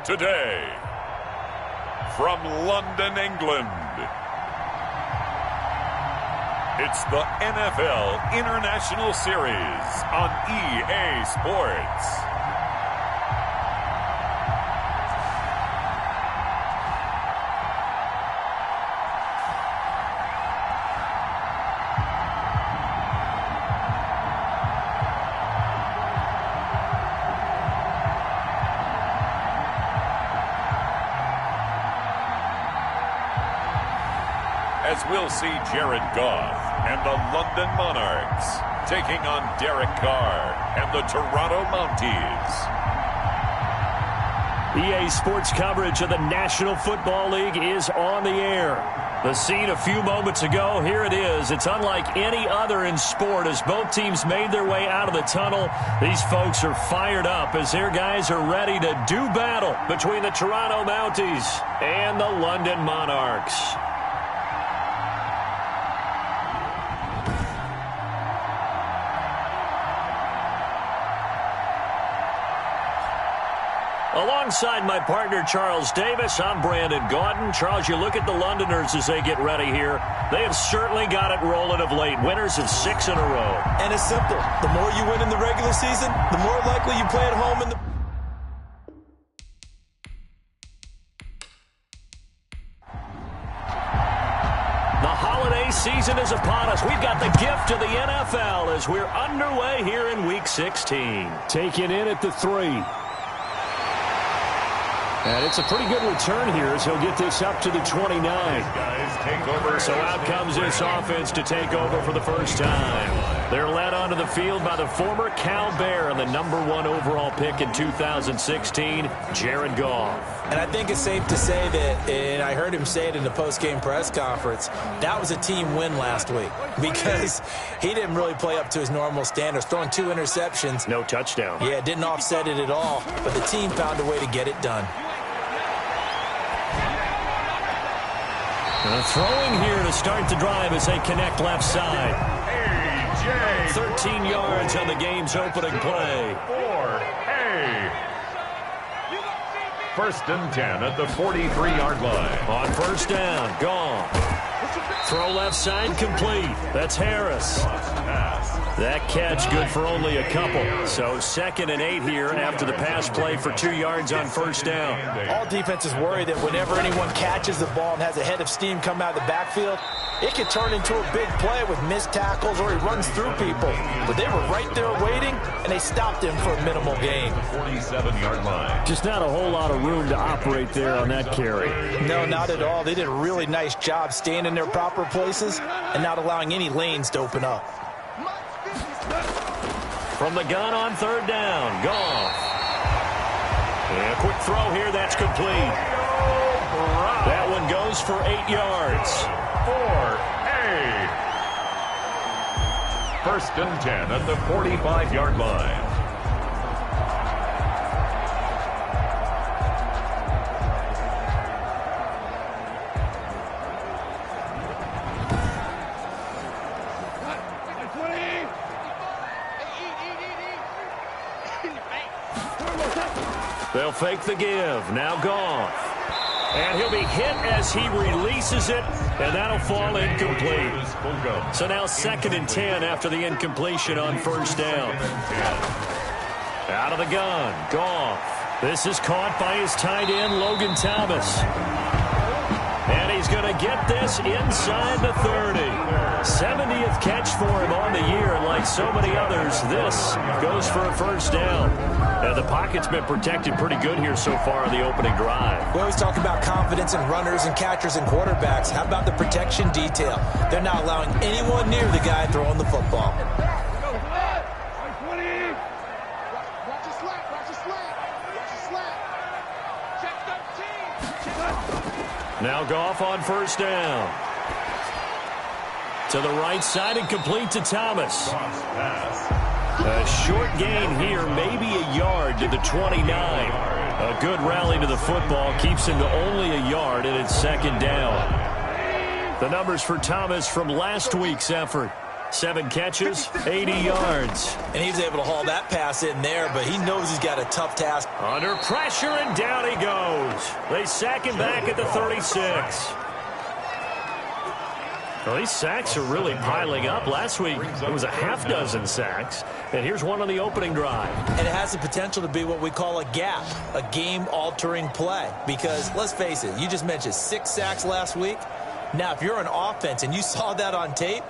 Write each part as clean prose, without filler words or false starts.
today, from London, England, it's the NFL International Series on EA Sports. As we'll see Jared Goff and the London Monarchs taking on Derek Carr and the Toronto Mounties. EA Sports coverage of the National Football League is on the air. The scene a few moments ago, here it is. It's unlike any other in sport as both teams made their way out of the tunnel. These folks are fired up as their guys are ready to do battle between the Toronto Mounties and the London Monarchs. Alongside my partner, Charles Davis, I'm Brandon Gaudin. Charles, you look at the Londoners as they get ready here. They have certainly got it rolling of late. Winners of 6 in a row. And it's simple. The more you win in the regular season, the more likely you play at home in the... The holiday season is upon us. We've got the gift of the NFL as we're underway here in Week 16. Taken in at the 3. And it's a pretty good return here as he'll get this up to the 29. So out comes this offense to take over for the first time. They're led onto the field by the former Cal Bear and the #1 overall pick in 2016, Jared Goff. And I think it's safe to say that, and I heard him say it in the post-game press conference, that was a team win last week because he didn't really play up to his normal standards, throwing 2 interceptions. No touchdown. Yeah, didn't offset it at all, but the team found a way to get it done. Throwing here to start the drive as they connect left side. 13 yards on the game's opening play. First and 10 at the 43-yard line. On first down, gone. Throw left side complete. That's Harris. That catch good for only a couple. So 2nd and 8 here after the pass play for 2 yards on first down. All defenses worry that whenever anyone catches the ball and has a head of steam come out of the backfield, it could turn into a big play with missed tackles or he runs through people. But they were right there waiting, and they stopped him for a minimal gain. 47-yard line. Just not a whole lot of room to operate there on that carry. No, not at all. They did a really nice job staying in their proper places and not allowing any lanes to open up. From the gun on third down, Goff. And a quick throw here, that's complete. That one goes for 8 yards. First and 10 at the 45-yard line. They'll fake the give. Now Goff. And he'll be hit as he releases it, and that'll fall incomplete. So now 2nd and 10 after the incompletion on first down. Out of the gun, Goff. This is caught by his tight end, Logan Thomas. And he's going to get this inside the 30. 70th catch for him on the year, and like so many others, this goes for a first down. And the pocket's been protected pretty good here so far on the opening drive. We always talk about confidence in runners and catchers and quarterbacks. How about the protection detail? They're not allowing anyone near the guy throwing the football. Now Goff on first down. To the right side and complete to Thomas. A short gain here, maybe a yard to the 29. A good rally to the football keeps him to only a yard, and it's 2nd down. The numbers for Thomas from last week's effort. 7 catches, 80 yards. And he was able to haul that pass in there, but he knows he's got a tough task. Under pressure, and down he goes. They sack him back at the 36. Well, these sacks are really piling up. Last week, it was a half-dozen sacks. And here's one on the opening drive. And it has the potential to be what we call a gap, a game-altering play. Because, let's face it, you just mentioned 6 sacks last week. Now, if you're an offense and you saw that on tape,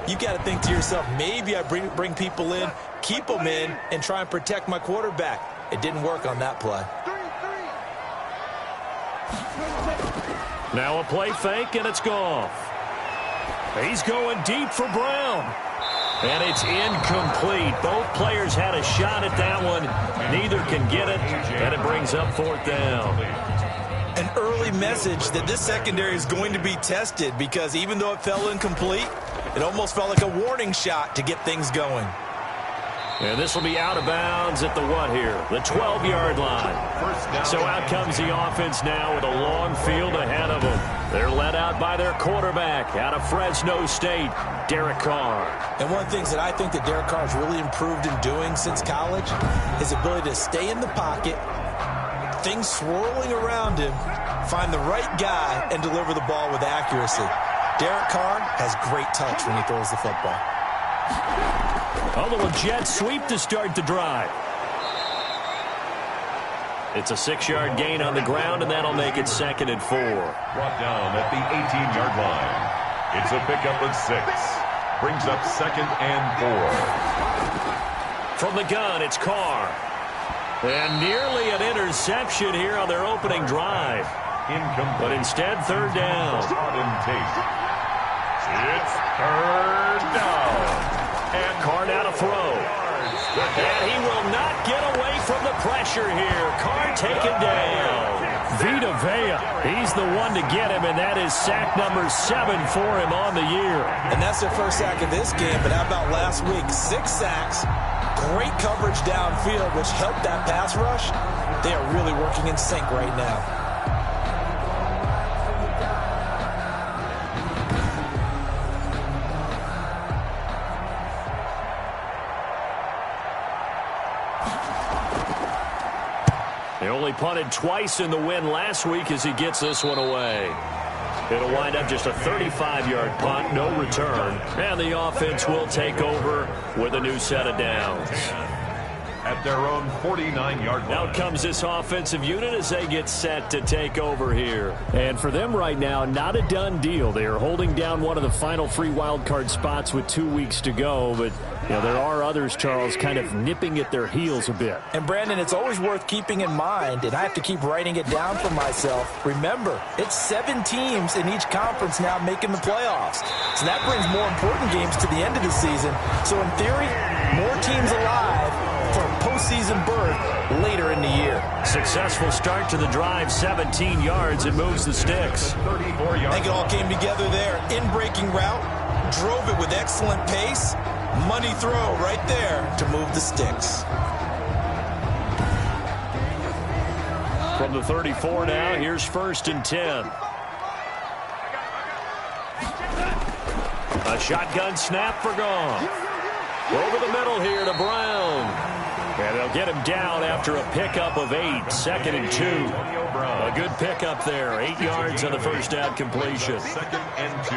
you got to think to yourself, maybe I bring people in, keep them in, and try and protect my quarterback. It didn't work on that play. Now a play fake, and it's Goff. He's going deep for Brown. And it's incomplete. Both players had a shot at that one. Neither can get it, and it brings up 4th down. An early message that this secondary is going to be tested, because even though it fell incomplete, it almost felt like a warning shot to get things going. And this will be out of bounds at the what here? The 12-yard line. So out comes the offense now with a long field ahead of them. They're led out by their quarterback out of Fresno State, Derek Carr. And one of the things that I think that Derek Carr has really improved in doing since college, his ability to stay in the pocket, things swirling around him, find the right guy, and deliver the ball with accuracy. Derek Carr has great touch when he throws the football. A little jet sweep to start the drive. It's a 6-yard gain on the ground, and that'll make it 2nd and 4. Brought down at the 18-yard line. It's a pickup of 6. Brings up 2nd and 4. From the gun, it's Carr. And nearly an interception here on their opening drive. Incomplete. But instead, 3rd down. It's 3rd down. And Carr now to throw. And he will not get away from the pressure here. Carr taken down. Vita Vea, he's the one to get him, and that is sack number 7 for him on the year. And that's their first sack of this game, but how about last week? 6 sacks, great coverage downfield, which helped that pass rush. They are really working in sync right now. They only punted twice in the win last week as he gets this one away. It'll wind up just a 35-yard punt, no return. And the offense will take over with a new set of downs. At their own 49-yard line. Out comes this offensive unit as they get set to take over here. And for them right now, not a done deal. They are holding down one of the final 3 wildcard spots with 2 weeks to go. But you know, there are others, Charles, kind of nipping at their heels a bit. And, Brandon, it's always worth keeping in mind, and I have to keep writing it down for myself. Remember, it's 7 teams in each conference now making the playoffs. So that brings more important games to the end of the season. So, in theory, more teams alive for a postseason berth later in the year. Successful start to the drive, 17 yards, and moves the sticks. 34 yards. I think it all came together there. In-breaking route, drove it with excellent pace. Money throw right there to move the sticks. From the 34 now, here's 1st and 10. A shotgun snap for Goff. Over the middle here to Brown. And they'll get him down after a pickup of 8. 2nd and 2. A good pickup there. 8 yards on the first down completion. 2nd and 2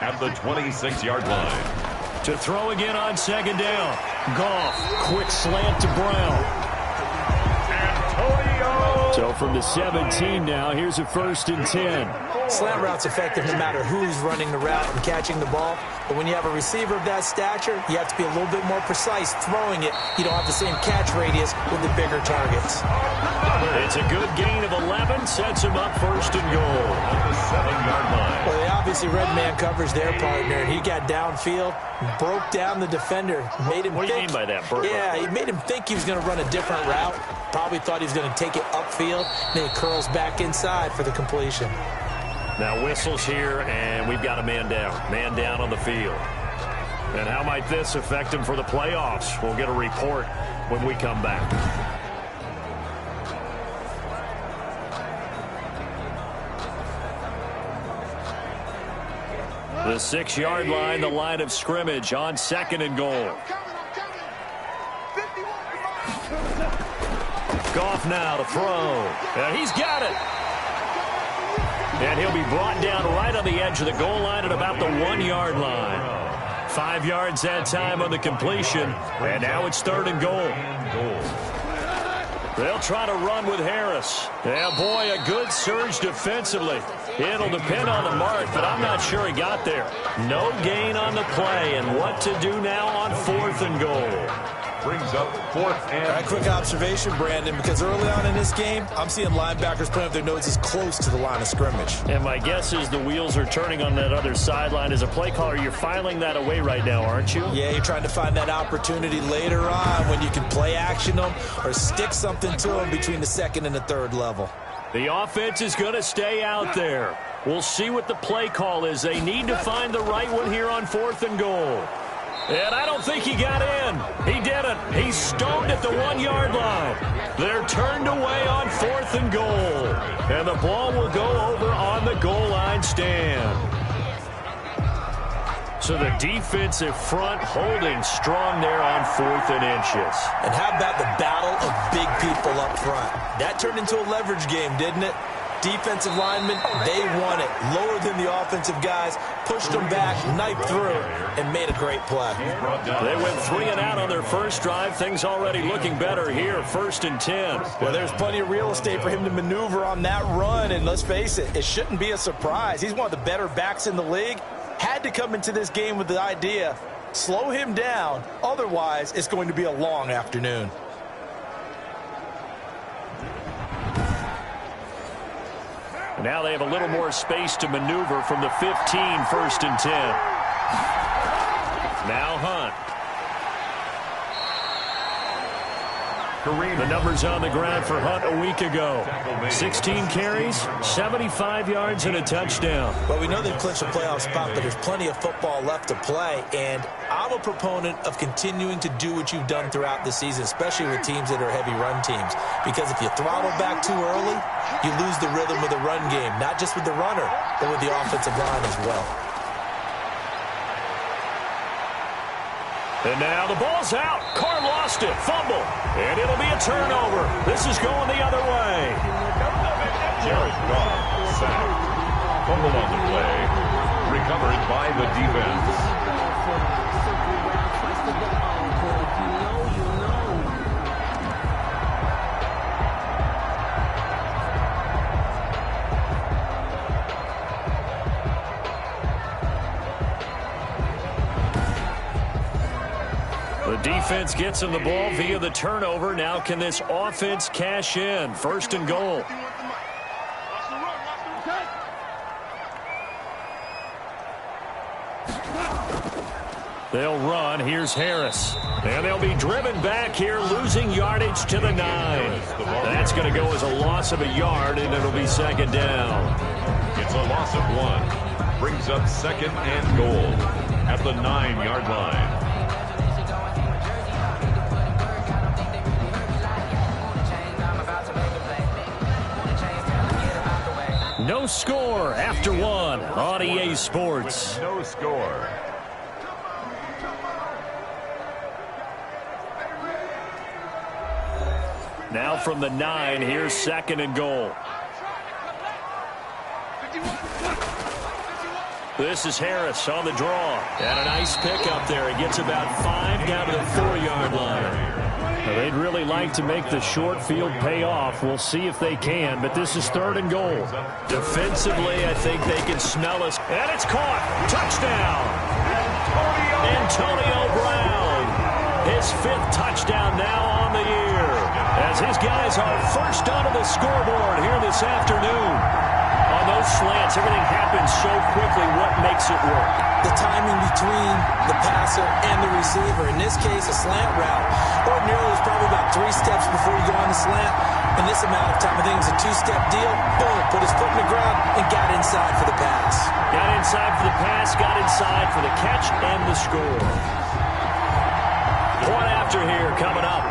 at the 26-yard line. To throw again on 2nd down. Goff, quick slant to Brown. Antonio! So from the 17 now, here's a 1st and 10. Slant route's effective no matter who's running the route and catching the ball. But when you have a receiver of that stature, you have to be a little bit more precise throwing it. You don't have the same catch radius with the bigger targets. It's a good gain of 11. Sets him up 1st and goal. At the 7-yard line. Well, they obviously red man covers their partner, and he got downfield, broke down the defender, made him What do you mean by that, Burt? Yeah, he made him think he was going to run a different route. Probably thought he was going to take it upfield. Then he curls back inside for the completion. Now whistles here, and we've got a man down. Man down on the field. And how might this affect him for the playoffs? We'll get a report when we come back. The 6-yard line, the line of scrimmage on 2nd and goal. Goff now to throw. And he's got it. And he'll be brought down right on the edge of the goal line at about the 1-yard line. 5 yards that time on the completion. And now it's 3rd and goal. They'll try to run with Harris. Yeah, boy, a good surge defensively. It'll depend on the mark, but I'm not sure he got there. No gain on the play, and what to do now on 4th and goal. Brings up 4th and... All right, quick observation, Brandon, because early on in this game, I'm seeing linebackers putting up their noses close to the line of scrimmage. And my guess is the wheels are turning on that other sideline. As a play caller, you're filing that away right now, aren't you? Yeah, you're trying to find that opportunity later on when you can play action them or stick something to them between the 2nd and the 3rd level. The offense is going to stay out there. We'll see what the play call is. They need to find the right one here on 4th and goal. And I don't think he got in. He didn't. He's stoned at the 1-yard line. They're turned away on 4th and goal. And the ball will go over on the goal line stand. So the defensive front holding strong there on 4th and inches. And how about the battle of big people up front? That turned into a leverage game, didn't it? Defensive linemen, they won it. Lower than the offensive guys, pushed them back, knifed through, and made a great play. They went 3 and out on their first drive. Things already looking better here, 1st and 10. Well, there's plenty of real estate for him to maneuver on that run, and let's face it, it shouldn't be a surprise. He's one of the better backs in the league. Had to come into this game with the idea, slow him down, otherwise it's going to be a long afternoon. Now they have a little more space to maneuver from the 15, 1st and 10. Now Hunt. The numbers on the ground for Hunt a week ago. 16 carries, 75 yards, and a touchdown. Well, we know they've clinched a playoff spot, but there's plenty of football left to play, and I'm a proponent of continuing to do what you've done throughout the season, especially with teams that are heavy run teams, because if you throttle back too early, you lose the rhythm of the run game, not just with the runner, but with the offensive line as well. And now the ball's out. Carr lost it. Fumble. And it'll be a turnover. This is going the other way. Jared Goff sacked. Fumble on the play. Recovered by the defense. The defense gets him the ball via the turnover. Now can this offense cash in? 1st and goal. They'll run. Here's Harris. And they'll be driven back here, losing yardage to the 9. That's going to go as a loss of a yard, and it'll be 2nd down. It's a loss of 1. Brings up 2nd and goal at the 9-yard line. No score after 1 on EA Sports. No score. Now from the 9, here's 2nd and goal. This is Harris on the draw. And a nice pickup there. He gets about 5 down to the 4-yard line. Now, they'd really like to make the short field pay off. We'll see if they can, but this is 3rd and goal. Defensively, I think they can smell us. And it's caught. Touchdown. Antonio Brown. His 5th touchdown now on the year, as his guys are first onto the scoreboard here this afternoon. On those slants, everything happens so quickly. What makes it work? The timing between the passer and the receiver. In this case, a slant route. Ordinarily, it's probably about 3 steps before you go on the slant. In this amount of time, I think it was a 2-step deal. Boom, put his foot in the ground and got inside for the pass. Got inside for the pass, got inside for the catch and the score. Point after here coming up.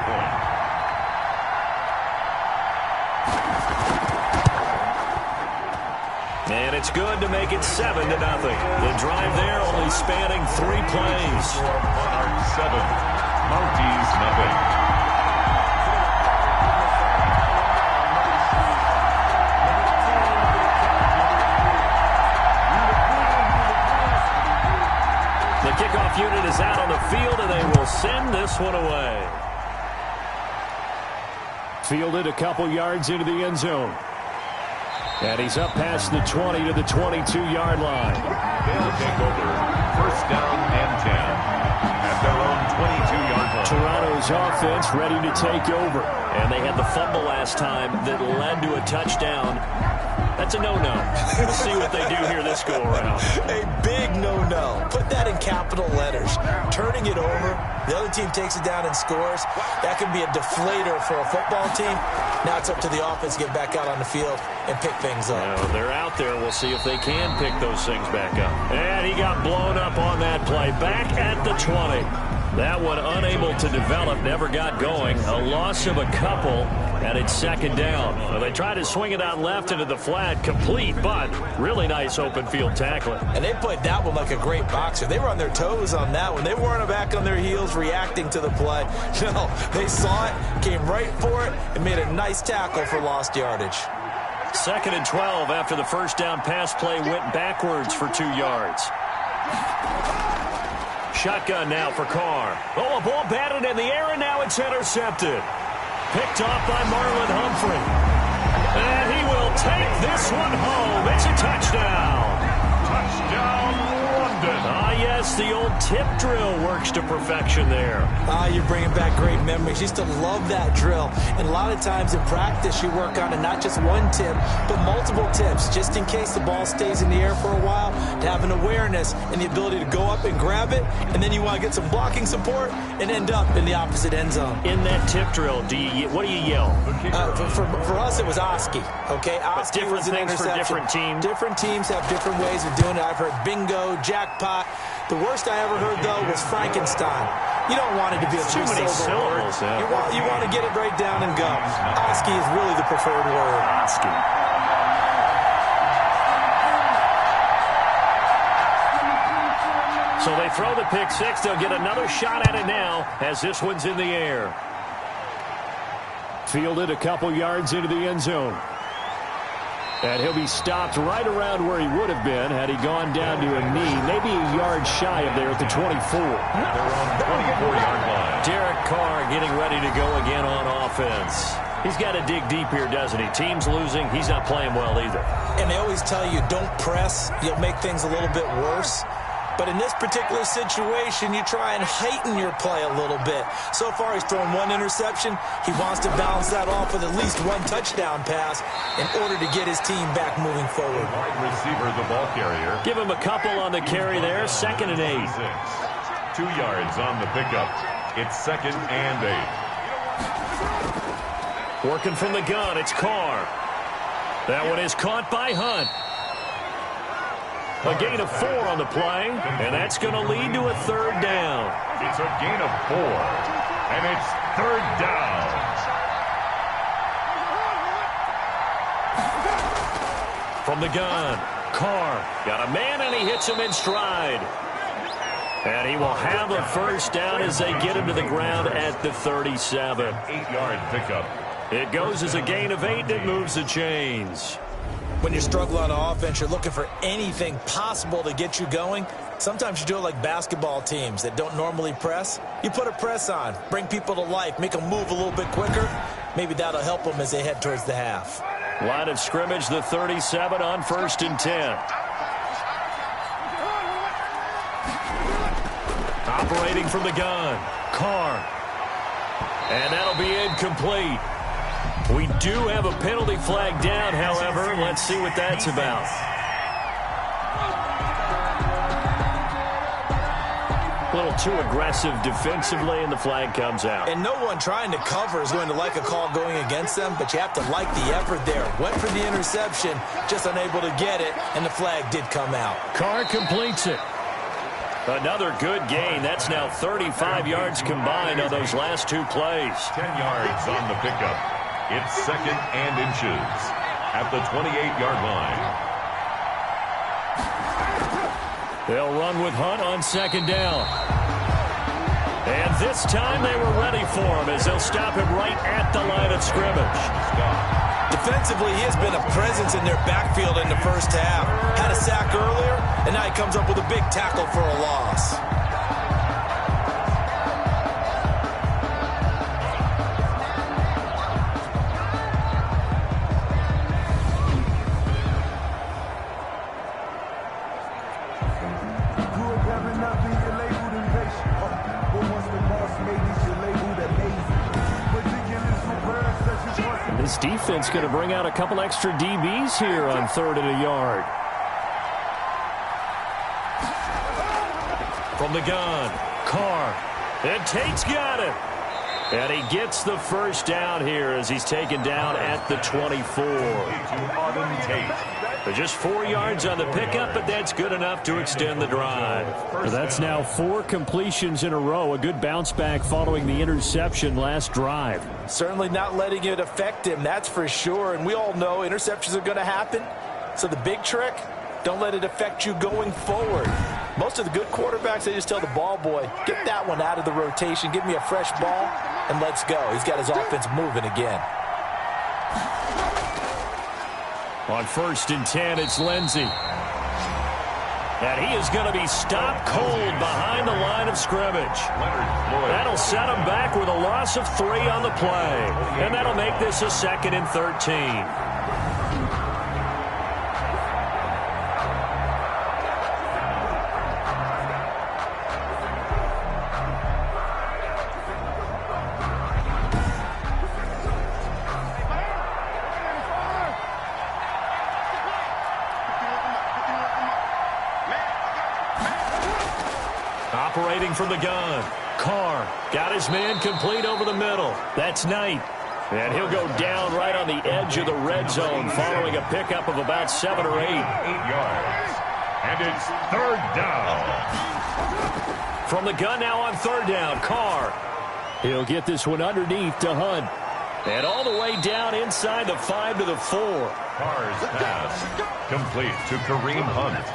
And it's good to make it 7-0. The drive there only spanning 3 plays. Monarchs 7, Mounties nothing. The kickoff unit is out on the field, and they will send this one away. Fielded a couple yards into the end zone. And he's up past the 20 to the 22-yard line. They'll take over. First down and 10 at their own 22-yard line. Toronto's offense ready to take over. And they had the fumble last time that led to a touchdown. That's a no-no. We'll see what they do here this go-around. A big no-no. Put that in capital letters. Turning it over, the other team takes it down and scores. That can be a deflator for a football team. Now it's up to the offense to get back out on the field and pick things up. Well, they're out there. We'll see if they can pick those things back up. And he got blown up on that play. Back at the 20. That one unable to develop, never got going. A loss of a couple, and it's second down. Well, they tried to swing it out left into the flat, complete, but really nice open field tackling. And they played that one like a great boxer. They were on their toes on that one. They weren't back on their heels reacting to the play. No, they saw it, came right for it, and made a nice tackle for lost yardage. 2nd and 12 after the first down pass play went backwards for 2 yards. Shotgun now for Carr. Oh, a ball batted in the air, and now it's intercepted. Picked off by Marlon Humphrey. And he will take this one home. It's a touchdown. Touchdown, London. Ah, yes, the old tip drill works to perfection there. You're bringing back great memories. Used to love that drill. And a lot of times in practice, you work on it, not just one tip, but multiple tips, just in case the ball stays in the air for a while, to have an awareness and the ability to go up and grab it, and then you want to get some blocking support and end up in the opposite end zone. In that tip drill, what do you yell? For us, it was Oski. Okay, Oski different was an things interception. for different teams. Different teams have different ways of doing it. I've heard bingo, jackpot. The worst I ever heard, though, was Frankenstein. You don't want it to be a too many syllables. Yeah. You want to get it right down and go. Oski is really the preferred word. Oski. So they throw the pick six. They'll get another shot at it now as this one's in the air. Fielded a couple yards into the end zone. And he'll be stopped right around where he would have been had he gone down to a knee, maybe a yard shy of there at the 24. They're on the 24-yard line. Derek Carr getting ready to go again on offense. He's got to dig deep here, doesn't he? Team's losing. He's not playing well either. And they always tell you, don't press. You'll make things a little bit worse. But in this particular situation, you try and heighten your play a little bit. So far, he's thrown one interception. He wants to balance that off with at least one touchdown pass in order to get his team back moving forward. Wide receiver, the ball carrier. Give him a couple on the carry there. 2nd and 8. 2 yards on the pickup. It's 2nd and 8. Working from the gun, it's Carr. That one is caught by Hunt. A gain of 4 on the play, and that's going to lead to a 3rd down. It's a gain of 4, and it's 3rd down. From the gun, Carr got a man, and he hits him in stride. And he will have a 1st down as they get him to the ground at the 37. 8-yard pickup. It goes as a gain of 8 that moves the chains. When you struggle on offense, you're looking for anything possible to get you going. Sometimes you do it like basketball teams that don't normally press. You put a press on, bring people to life, make them move a little bit quicker. Maybe that'll help them as they head towards the half. Line of scrimmage, the 37 on 1st and 10. Operating from the gun, Carr. And that'll be incomplete. We do have a penalty flag down, however. Let's see what that's about. A little too aggressive defensively, and the flag comes out. And no one trying to cover is going to like a call going against them, but you have to like the effort there. Went for the interception, just unable to get it, and the flag did come out. Carr completes it. Another good gain. That's now 35 yards combined on those last 2 plays. 10 yards on the pickup. It's 2nd and inches at the 28-yard line. They'll run with Hunt on second down. And this time they were ready for him as they'll stop him right at the line of scrimmage. Defensively, he has been a presence in their backfield in the first half. Had a sack earlier, and now he comes up with a big tackle for a loss. This defense going to bring out a couple extra DBs here on 3rd and a yard. From the gun, Carr. And Tate's got it. And he gets the first down here as he's taken down at the 24. They're just 4 yards on the pickup, but that's good enough to extend the drive. So that's now 4 completions in a row. A good bounce back following the interception last drive. Certainly not letting it affect him, that's for sure. And we all know interceptions are going to happen. So the big trick, don't let it affect you going forward. Most of the good quarterbacks, they just tell the ball boy, get that one out of the rotation, give me a fresh ball, and let's go. He's got his offense moving again. On 1st and 10, it's Lindsey. And he is going to be stopped cold behind the line of scrimmage. That'll set him back with a loss of 3 on the play. And that'll make this a 2nd and 13. Operating from the gun, Carr got his man complete over the middle. That's Knight. And he'll go down right on the edge of the red zone following a pickup of about 7 or 8. 8 yards. And it's 3rd down. From the gun now on 3rd down, Carr. He'll get this one underneath to Hunt. And all the way down inside the 5 to the 4. Carr's pass complete to Kareem Hunt.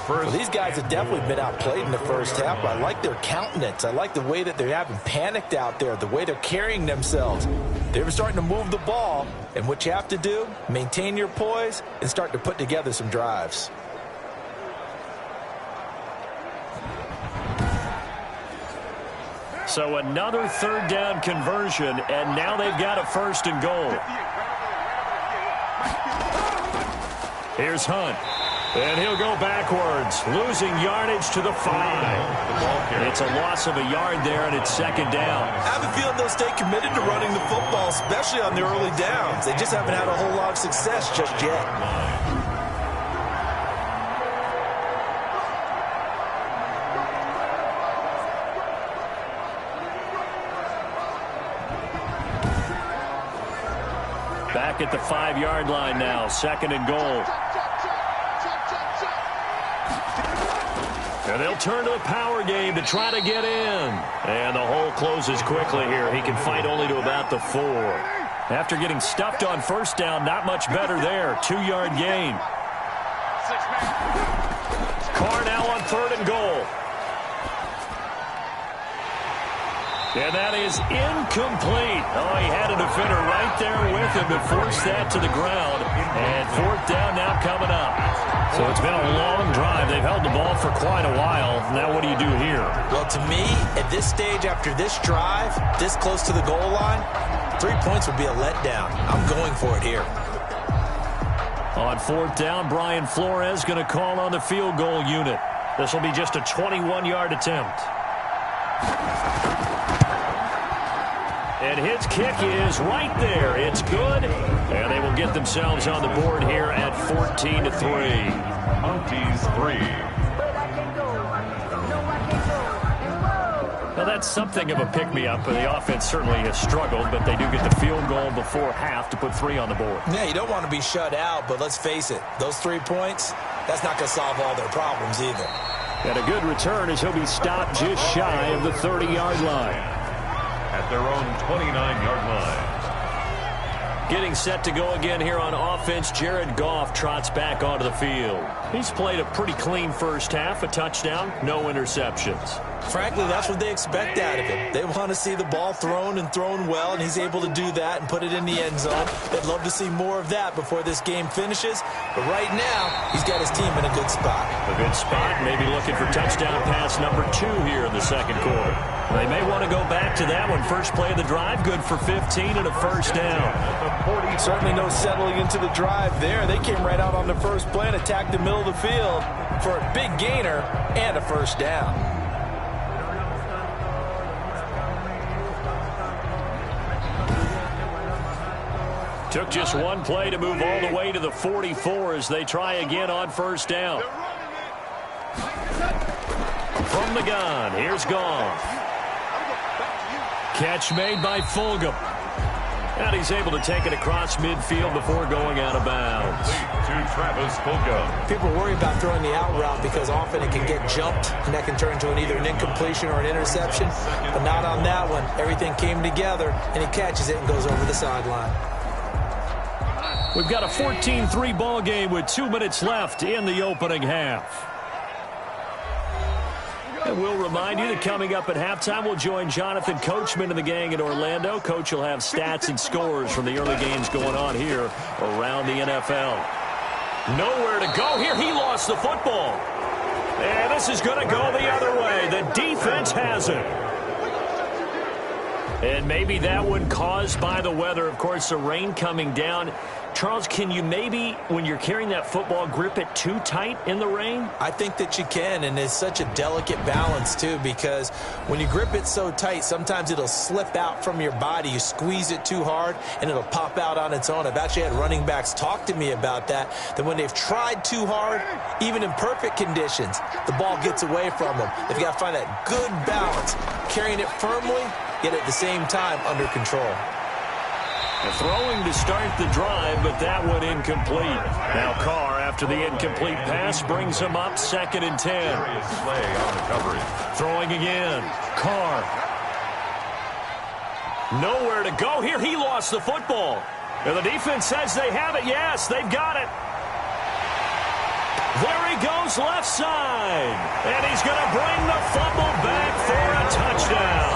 Well, these guys have definitely been outplayed in the first half, but I like their countenance. I like the way that they haven't panicked out there, the way they're carrying themselves. They're starting to move the ball, and what you have to do, maintain your poise and start to put together some drives. So another 3rd down conversion, and now they've got a 1st and goal. Here's Hunt. And he'll go backwards, losing yardage to the 5. It's a loss of a yard there, and it's 2nd down. I have a feeling they'll stay committed to running the football, especially on their early downs. They just haven't had a whole lot of success just yet. Back at the 5-yard line now, 2nd and goal. And they'll turn to the power game to try to get in. And the hole closes quickly here. He can fight only to about the 4. After getting stuffed on 1st down, not much better there. 2-yard gain. Carr now on 3rd and goal. And that is incomplete. Oh, he had a defender right there with him to force that to the ground. And 4th down now coming up. So it's been a long drive. They've held the ball for quite a while. Now what do you do here? Well, to me, at this stage after this drive, this close to the goal line, 3 points would be a letdown. I'm going for it here. On 4th down, Brian Flores going to call on the field goal unit. This will be just a 21-yard attempt. And his kick is right there. It's good. And they will get themselves on the board here at 14-3. Mounties 3. Now that's something of a pick-me-up. The offense certainly has struggled, but they do get the field goal before half to put 3 on the board. Yeah, you don't want to be shut out, but let's face it, those 3 points, that's not going to solve all their problems either. And a good return as he'll be stopped just shy of the 30-yard line. At their own 29-yard line. Getting set to go again here on offense, Jared Goff trots back onto the field. He's played a pretty clean first half, a touchdown, no interceptions. Frankly, that's what they expect out of him. They want to see the ball thrown and thrown well, and he's able to do that and put it in the end zone. They'd love to see more of that before this game finishes. But right now, he's got his team in a good spot. A good spot, maybe looking for touchdown pass number 2 here in the second quarter. They may want to go back to that one. First play of the drive, good for 15 and a first down. Certainly no settling into the drive there. They came right out on the first play and attacked the middle of the field for a big gainer and a first down. Took just one play to move all the way to the 44 as they try again on first down. From the gun, here's Goff. Catch made by Fulgham. And he's able to take it across midfield before going out of bounds. To Travis Fulgham. People worry about throwing the out route because often it can get jumped, and that can turn into either an incompletion or an interception. But not on that one. Everything came together, and he catches it and goes over the sideline. We've got a 14-3 ball game with 2 minutes left in the opening half. And we'll remind you that coming up at halftime, we'll join Jonathan Coachman and the gang in Orlando. Coach will have stats and scores from the early games going on here around the NFL. Nowhere to go here. He lost the football. And this is going to go the other way. The defense has it. And maybe that one caused by the weather. Of course, the rain coming down. Charles, can you maybe, when you're carrying that football, grip it too tight in the rain? I think that you can, and it's such a delicate balance, too, because when you grip it so tight, sometimes it'll slip out from your body. You squeeze it too hard, and it'll pop out on its own. I've actually had running backs talk to me about that when they've tried too hard, even in perfect conditions, the ball gets away from them. They've got to find that good balance, carrying it firmly, yet at the same time under control. Throwing to start the drive, but that one incomplete. Now Carr, after the incomplete pass, brings him up 2nd and 10. Throwing again. Carr. Nowhere to go here. He lost the football. And the defense says they have it. Yes, they've got it. There he goes left side. And he's going to bring the fumble back for a touchdown.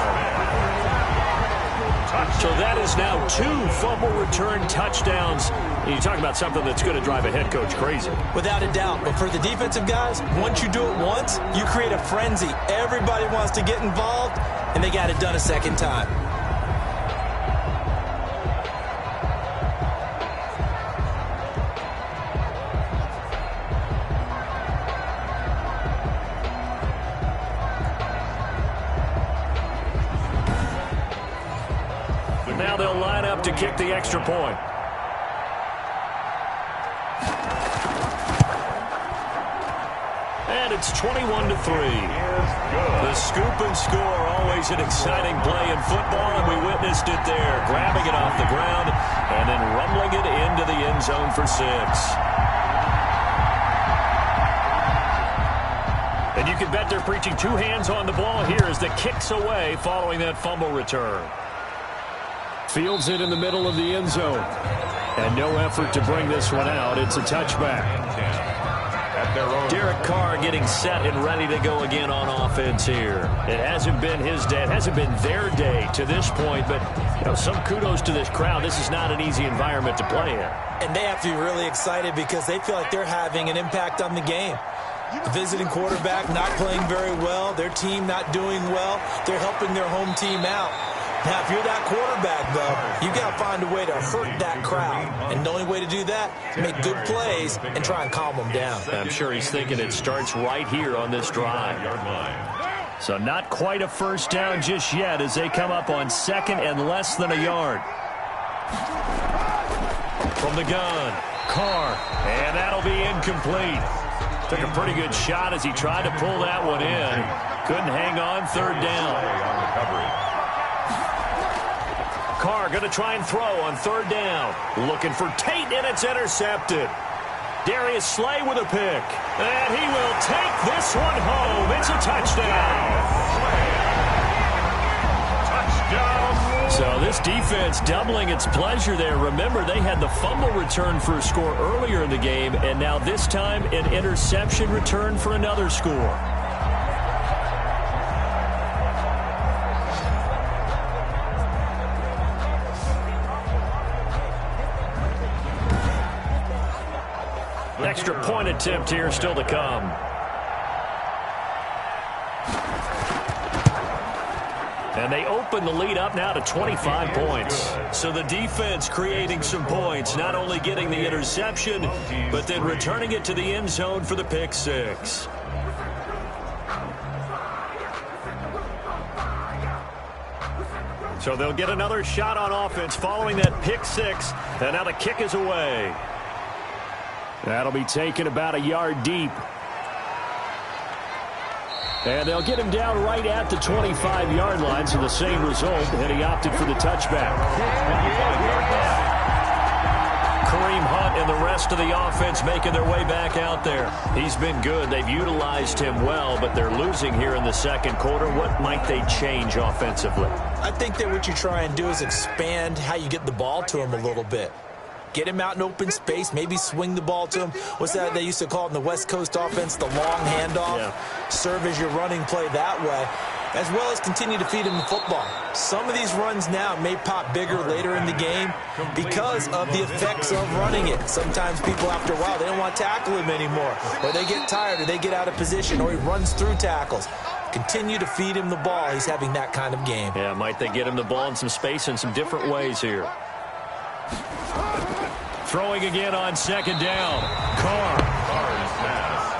So that is now 2 fumble return touchdowns. You talk about something that's going to drive a head coach crazy. Without a doubt. But for the defensive guys, once you do it once, you create a frenzy. Everybody wants to get involved, and they got it done a second time. Now they'll line up to kick the extra point. And it's 21-3. The scoop and score, always an exciting play in football, and we witnessed it there. Grabbing it off the ground and then rumbling it into the end zone for 6. And you can bet they're preaching 2 hands on the ball here as the kick's away following that fumble return. Fields it in the middle of the end zone. And no effort to bring this one out. It's a touchback. Derek Carr getting set and ready to go again on offense here. It hasn't been his day. It hasn't been their day to this point. But, you know, some kudos to this crowd. This is not an easy environment to play in. And they have to be really excited because they feel like they're having an impact on the game. The visiting quarterback not playing very well. Their team not doing well. They're helping their home team out. Now, if you're that quarterback, though, you've got to find a way to hurt that crowd. And the only way to do that, make good plays and try and calm them down. I'm sure he's thinking it starts right here on this drive. So not quite a first down just yet as they come up on 2nd and less than a yard. From the gun, Carr, and that'll be incomplete. Took a pretty good shot as he tried to pull that one in. Couldn't hang on, 3rd down. Carr going to try and throw on 3rd down. Looking for Tate, and it's intercepted. Darius Slay with a pick. And he will take this one home. It's a touchdown. Touchdown. So this defense doubling its pleasure there. Remember, they had the fumble return for a score earlier in the game, and now this time an interception return for another score. Extra point attempt here still to come. And they open the lead up now to 25 points. So the defense creating some points, not only getting the interception, but then returning it to the end zone for the pick six. So they'll get another shot on offense following that pick six. And now the kick is away. That'll be taken about a yard deep. And they'll get him down right at the 25-yard line, so the same result, and he opted for the touchback. Kareem Hunt and the rest of the offense making their way back out there. He's been good. They've utilized him well, but they're losing here in the second quarter. What might they change offensively? I think that what you try and do is expand how you get the ball to him a little bit. Get him out in open space, maybe swing the ball to him. What's that they used to call it in the West Coast offense, the long handoff? Yeah. Serve as your running play that way, as well as continue to feed him the football. Some of these runs now may pop bigger later in the game because of the effects of running it. Sometimes people, after a while, they don't want to tackle him anymore, or they get tired, or they get out of position, or he runs through tackles. Continue to feed him the ball. He's having that kind of game. Yeah, might they get him the ball in some space in some different ways here. Throwing again on second down. Carr.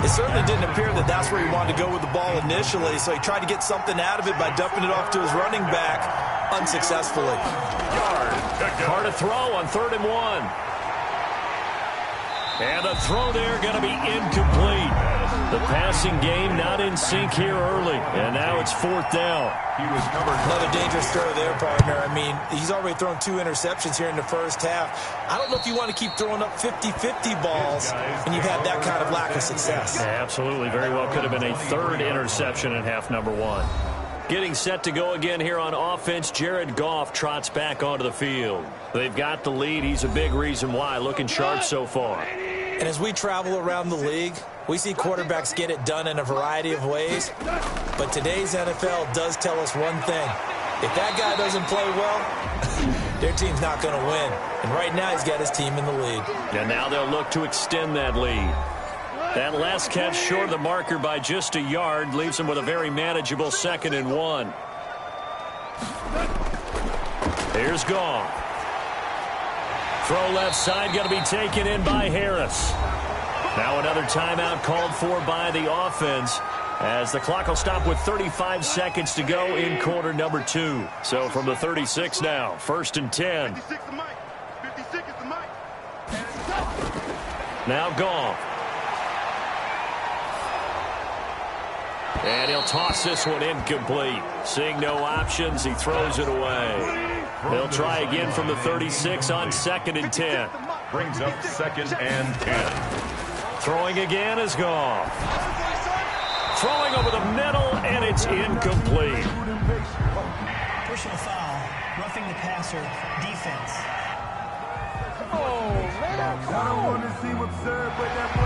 It certainly didn't appear that that's where he wanted to go with the ball initially, so he tried to get something out of it by dumping it off to his running back unsuccessfully. Carr to throw on 3rd and 1. And the throw there going to be incomplete. The passing game not in sync here early, and now it's 4th down. Another dangerous throw there, partner. I mean, he's already thrown 2 interceptions here in the first half. I don't know if you want to keep throwing up 50-50 balls when you've had that kind of lack of success. Yeah, absolutely. Very well could have been a 3rd interception in half number 1. Getting set to go again here on offense, Jared Goff trots back onto the field. They've got the lead. He's a big reason why. Looking sharp so far. And as we travel around the league, we see quarterbacks get it done in a variety of ways. But today's NFL does tell us one thing. If that guy doesn't play well, their team's not going to win. And right now he's got his team in the lead. And now they'll look to extend that lead. That last catch short of the marker by just a yard leaves them with a very manageable 2nd and 1. Here's Goff. Throw left side, going to be taken in by Harris. Now another timeout called for by the offense as the clock will stop with 35 seconds to go in quarter number 2. So from the 36 now, 1st and 10. Now Goff. And he'll toss this one incomplete. Seeing no options, he throws it away. They'll try again from the 36 on 2nd and 10. Brings up 2nd and 10. Throwing again is Goff. Throwing over the middle, and it's incomplete. Personal foul, roughing the passer, defense.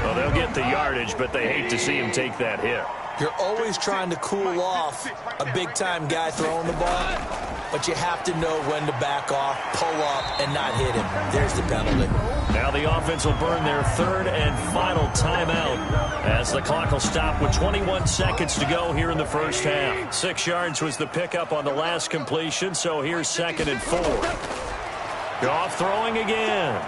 Well, they'll get the yardage, but they hate to see him take that hit. You're always trying to cool off a big-time guy throwing the ball, but you have to know when to back off, pull up, and not hit him. There's the penalty. Now the offense will burn their 3rd and final timeout as the clock will stop with 21 seconds to go here in the first half. 6 yards was the pickup on the last completion, so here's 2nd and 4. Goff throwing again.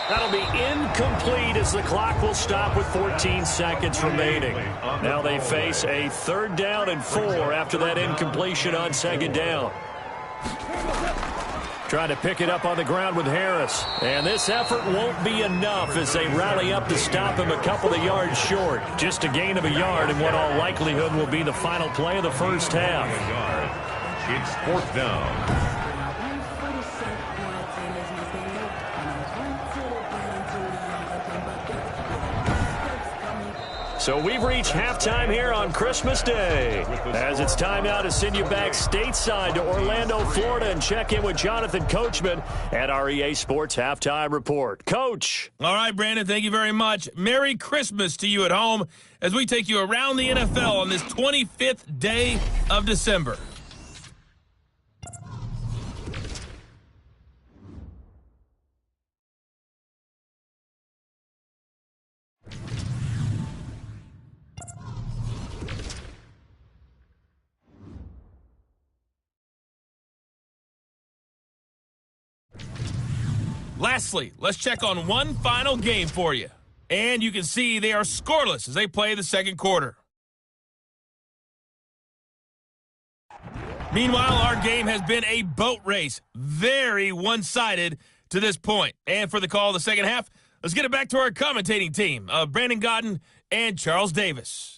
That'll be incomplete as the clock will stop with 14 seconds remaining. Now they face a 3rd down and 4 after that incompletion on 2nd down. Trying to pick it up on the ground with Harris. And this effort won't be enough as they rally up to stop him a couple of yards short. Just a gain of a yard in what all likelihood will be the final play of the first half. It's 4th down. So we've reached halftime here on Christmas Day, as it's time now to send you back stateside to Orlando, Florida, and check in with Jonathan Coachman at our EA Sports Halftime Report. Coach. All right, Brandon, thank you very much. Merry Christmas to you at home as we take you around the NFL on this 25th day of December. Lastly, let's check on one final game for you. And you can see they are scoreless as they play the second quarter. Meanwhile, our game has been a boat race. Very one-sided to this point. And for the call of the second half, let's get it back to our commentating team of Brandon Godden and Charles Davis.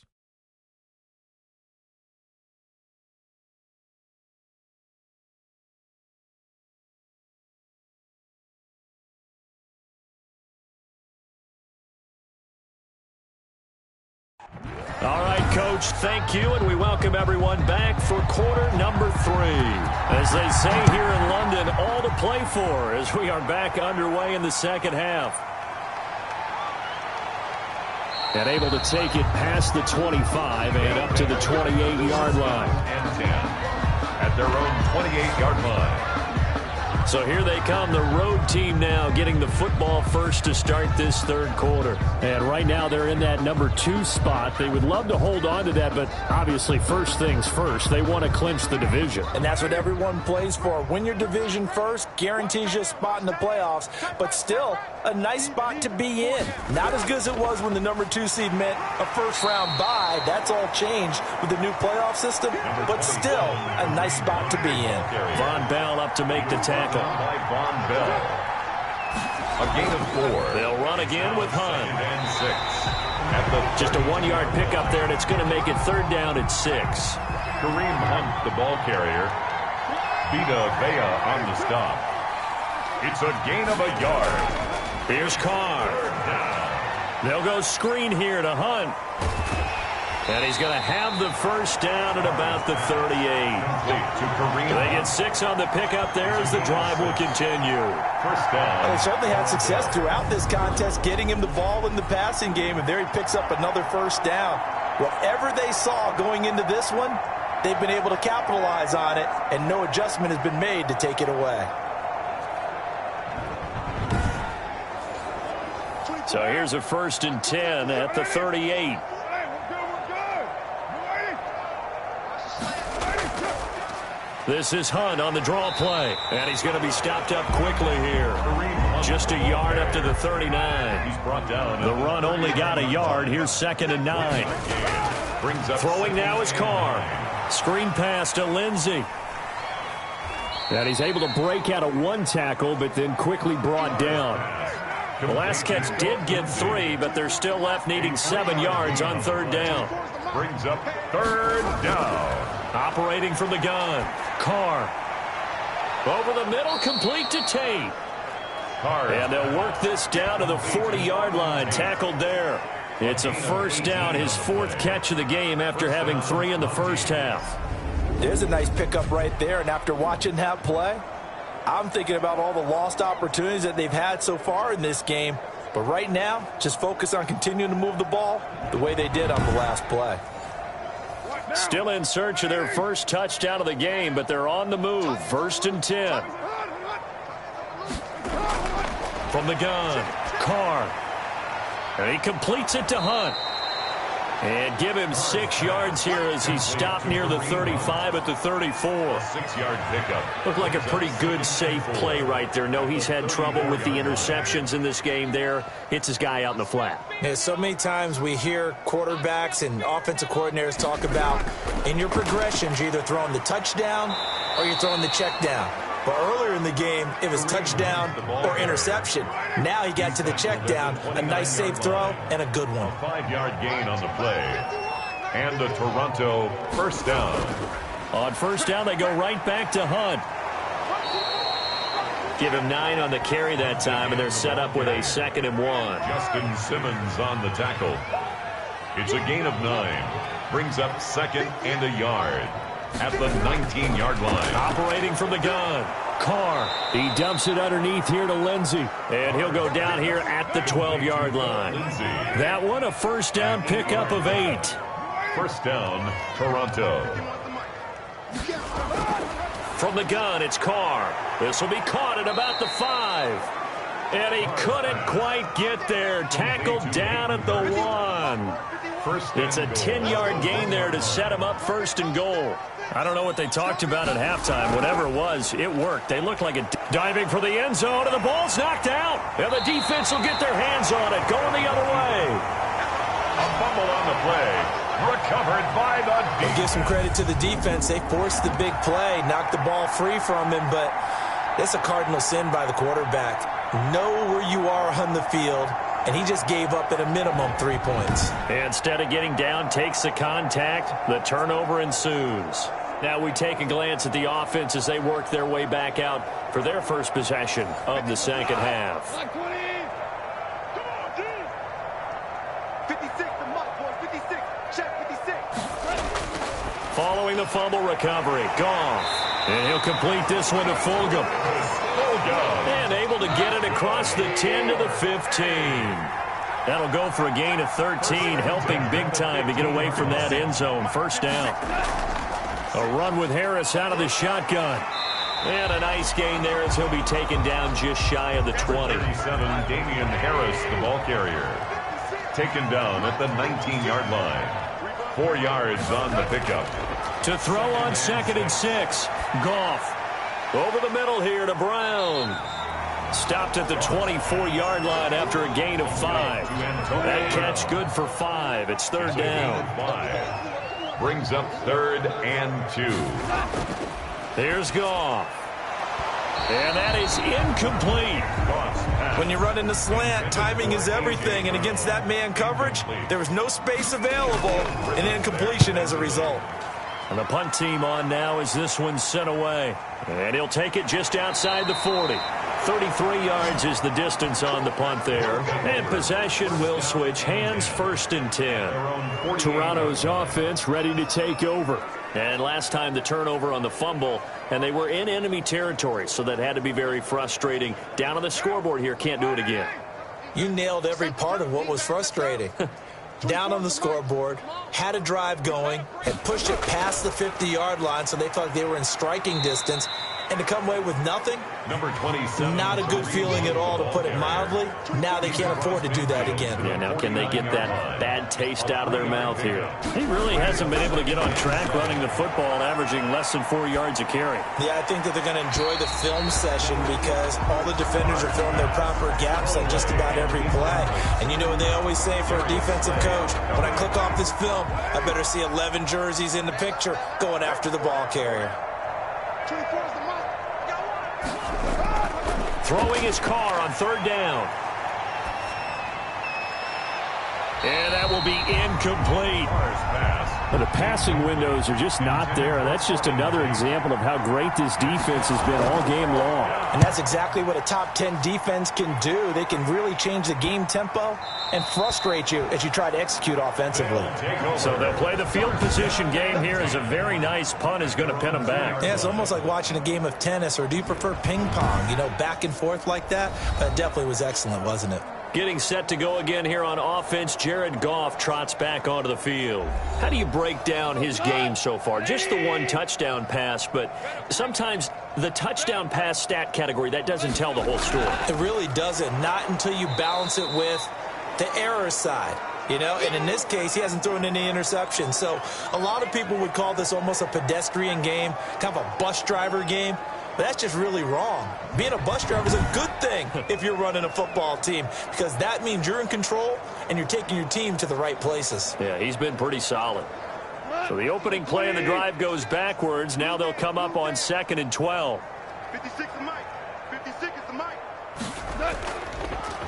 All right, Coach, thank you, and we welcome everyone back for quarter number 3. As they say here in London, all to play for as we are back underway in the second half. And able to take it past the 25 and up to the 28-yard line. And 10 at their own 28-yard line. So here they come, the road team now getting the football first to start this third quarter. And right now they're in that number 2 spot. They would love to hold on to that, but obviously first things first. They want to clinch the division. And that's what everyone plays for. Win your division first, guarantees you a spot in the playoffs, but still a nice spot to be in. Not as good as it was when the number 2 seed meant a first-round bye. That's all changed with the new playoff system, but still a nice spot to be in. Von Bell up to make the tackle. By Von Bell. A gain of 4. They'll run again with Hunt. And 6. Just a 1-yard pickup there, and it's going to make it third down at 6. Kareem Hunt, the ball carrier. Vita Vea on the stop. It's a gain of a yard. Here's Carr. They'll go screen here to Hunt. And he's going to have the first down at about the 38. They get 6 on the pickup there as the drive will continue. First down. Well, they certainly had success throughout this contest, getting him the ball in the passing game, and there he picks up another first down. Whatever they saw going into this one, they've been able to capitalize on it, and no adjustment has been made to take it away. So here's a 1st and 10 at the 38. This is Hunt on the draw play, and he's going to be stopped up quickly here. Just a yard up to the 39. He's brought down. The run only got a yard. Here's 2nd and 9. Throwing now is Carr. Screen pass to Lindsey. And he's able to break out of 1 tackle, but then quickly brought down. The last catch did get 3, but they're still left needing 7 yards on 3rd down. Brings up 3rd down. Operating from the gun. Carr. Over the middle, complete to Tate. And they'll work this down to the 40-yard line. Tackled there. It's a first down, his 4th catch of the game after having 3 in the first half. There's a nice pickup right there, and after watching that play, I'm thinking about all the lost opportunities that they've had so far in this game. But right now, just focus on continuing to move the ball the way they did on the last play. Still in search of their first touchdown of the game, but they're on the move. 1st and 10. From the gun, Carr. And he completes it to Hunt. And give him 6 yards here as he stopped near the 35 at the 34. 6-yard pickup. Looked like a pretty good, safe play right there. No, he's had trouble with the interceptions in this game there. Hits his guy out in the flat. Yeah, so many times we hear quarterbacks and offensive coordinators talk about in your progressions, you're either throwing the touchdown or you're throwing the check down. But earlier in the game, it was touchdown or interception. Now he got to the check down, a nice safe throw, and a good one. A 5-yard gain on the play. And the Toronto first down. On first down, they go right back to Hunt. Give him 9 on the carry that time, and they're set up with a 2nd and 1. Justin Simmons on the tackle. It's a gain of 9. Brings up 2nd and a yard at the 19-yard line. Operating from the gun. Carr. He dumps it underneath here to Lindsey. And he'll go down here at the 12-yard line. That one, a first down pickup of 8. First down, Toronto. From the gun, it's Carr. This will be caught at about the 5. And he couldn't quite get there. Tackled down at the 1. It's a 10-yard gain there to set him up 1st and goal. I don't know what they talked about at halftime. Whatever it was, it worked. They looked like diving for the end zone, and the ball's knocked out. And the defense will get their hands on it, going the other way. A fumble on the play. Recovered by the defense. Give some credit to the defense. They forced the big play, knocked the ball free from him, but it's a cardinal sin by the quarterback. Know where you are on the field, and he just gave up at a minimum 3 points. Instead of getting down, takes the contact. The turnover ensues. Now we take a glance at the offense as they work their way back out for their first possession of the second half. 56, the mark, boys, 56. Check 56. Following the fumble recovery, Goff. And he'll complete this one to Fulgham. And able to get it across the 10 to the 15. That'll go for a gain of 13, helping big time to get away from that end zone. First down. A run with Harris out of the shotgun. And a nice gain there as he'll be taken down just shy of the 20. 37, Damian Harris, the ball carrier. Taken down at the 19-yard line. 4 yards on the pickup. To throw on 2nd and 6. Goff. Over the middle here to Brown. Stopped at the 24-yard line after a gain of 5. That catch good for 5. It's 3rd down. Brings up 3rd and 2. There's Goff. And that is incomplete. When you run in the slant, timing is everything. And against that man coverage, there was no space available. And incompletion as a result. And the punt team on now as this one's sent away. And he'll take it just outside the 40. 33 yards is the distance on the punt there. And possession will switch hands, 1st and 10. Toronto's offense ready to take over. And last time the turnover on the fumble, and they were in enemy territory, so that had to be very frustrating. Down on the scoreboard here, can't do it again. You nailed every part of what was frustrating. Down on the scoreboard, had a drive going, had pushed it past the 50-yard line, so they felt like they were in striking distance. And to come away with nothing, number 27, not a good feeling at all, to put it mildly. Now they can't afford to do that again. Yeah, now can they get that bad taste out of their mouth here? He really hasn't been able to get on track running the football, averaging less than 4 yards a carry. Yeah, I think that they're going to enjoy the film session because all the defenders are filling their proper gaps on just about every play. And you know what they always say for a defensive coach? When I click off this film, I better see 11 jerseys in the picture going after the ball carrier. Throwing his car on 3rd down. And that will be incomplete. But the passing windows are just not there. That's just another example of how great this defense has been all game long. And that's exactly what a top 10 defense can do. They can really change the game tempo and frustrate you as you try to execute offensively. So they'll play the field position game here as a very nice punt is going to pin them back. Yeah, it's almost like watching a game of tennis, or do you prefer ping pong? You know, back and forth like that? That definitely was excellent, wasn't it? Getting set to go again here on offense, Jared Goff trots back onto the field. How do you break down his game so far? Just the 1 touchdown pass, but sometimes the touchdown pass stat category, that doesn't tell the whole story. It really doesn't, not until you balance it with the error side. You know, and in this case, he hasn't thrown any interceptions. So a lot of people would call this almost a pedestrian game, kind of a bus driver game. But that's just really wrong. Being a bus driver is a good thing if you're running a football team, because that means you're in control and you're taking your team to the right places. Yeah, he's been pretty solid. So the opening play of the drive goes backwards. Now they'll come up on 2nd and 12. 56 is the mic. 56 is the mic.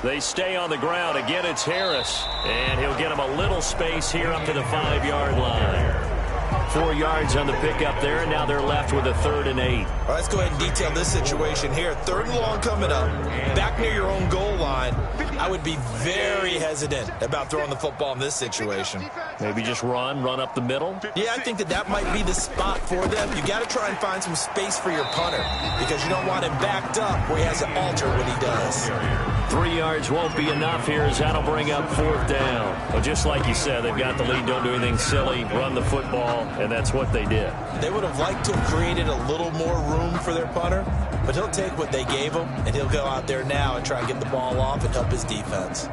They stay on the ground. Again, it's Harris. And he'll get him a little space here up to the 5-yard line. 4 yards on the pickup there, and now they're left with a 3rd and 8. All right, let's go ahead and detail this situation here. 3rd and long coming up, back near your own goal line. I would be very hesitant about throwing the football in this situation. Maybe just run up the middle? Yeah, I think that might be the spot for them. You got to try and find some space for your punter because you don't want him backed up where he has to alter what he does. 3 yards won't be enough here as that'll bring up 4th down. Well, just like you said, they've got the lead. Don't do anything silly. Run the football, and that's what they did. They would have liked to have created a little more room for their punter, but he'll take what they gave him, and he'll go out there now and try and get the ball off and help his defense.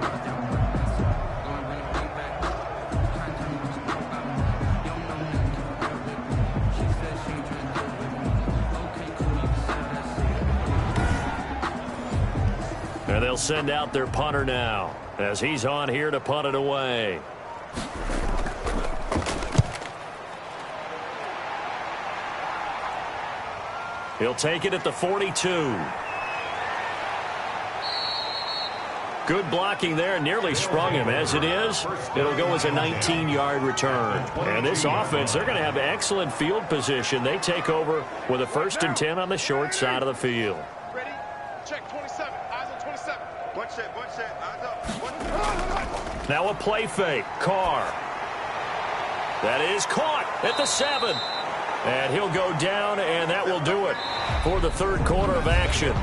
And they'll send out their punter now as he's on here to punt it away. He'll take it at the 42. Good blocking there. Nearly sprung him. As it is, it'll go as a 19-yard return. And this offense, they're going to have excellent field position. They take over with a 1st and 10 on the short side of the field. Ready? Check 27. Eyes on 27. One set. Eyes up. Now a play fake. Carr. That is caught at the 7. And he'll go down, and that will do it for the 3rd quarter of action.